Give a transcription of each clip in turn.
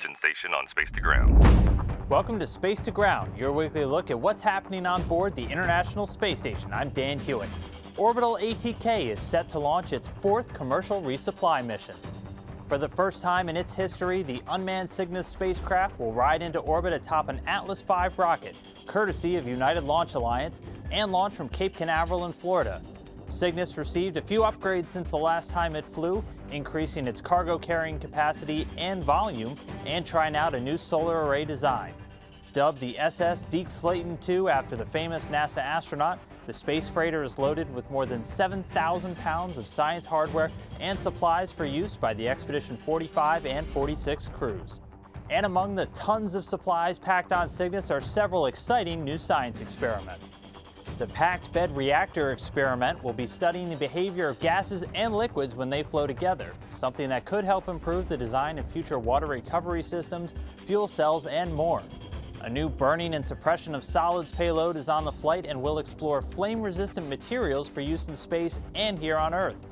Houston station on Space to Ground. Welcome to Space to Ground, your weekly look at what's happening on board the International Space Station. I'm Dan Hewitt. Orbital ATK is set to launch its fourth commercial resupply mission. For the first time in its history, the unmanned Cygnus spacecraft will ride into orbit atop an Atlas V rocket, courtesy of United Launch Alliance, and launch from Cape Canaveral in Florida. Cygnus received a few upgrades since the last time it flew, increasing its cargo carrying capacity and volume, and trying out a new solar array design. Dubbed the SS Deke Slayton II after the famous NASA astronaut, the space freighter is loaded with more than 7,000 pounds of science hardware and supplies for use by the Expedition 45 and 46 crews. And among the tons of supplies packed on Cygnus are several exciting new science experiments. The packed bed reactor experiment will be studying the behavior of gases and liquids when they flow together, something that could help improve the design of future water recovery systems, fuel cells, and more. A new burning and suppression of solids payload is on the flight and will explore flame-resistant materials for use in space and here on Earth.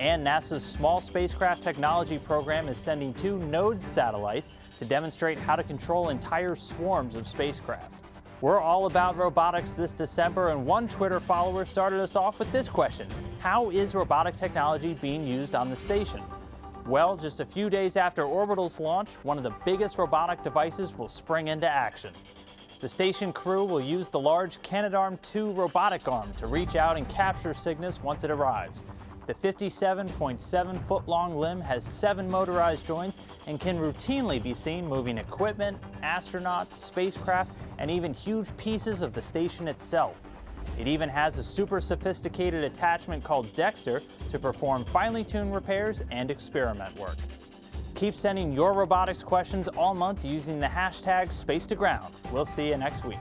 And NASA's Small Spacecraft Technology program is sending 2 node satellites to demonstrate how to control entire swarms of spacecraft. We're all about robotics this December, and one Twitter follower started us off with this question: how is robotic technology being used on the station? Well, just a few days after Orbital's launch, one of the biggest robotic devices will spring into action. The station crew will use the large Canadarm2 robotic arm to reach out and capture Cygnus once it arrives. The 57.7-foot-long limb has 7 motorized joints and can routinely be seen moving equipment, astronauts, spacecraft, and even huge pieces of the station itself. It even has a super sophisticated attachment called Dexter to perform finely tuned repairs and experiment work. Keep sending your robotics questions all month using the hashtag #SpaceToGround. We'll see you next week.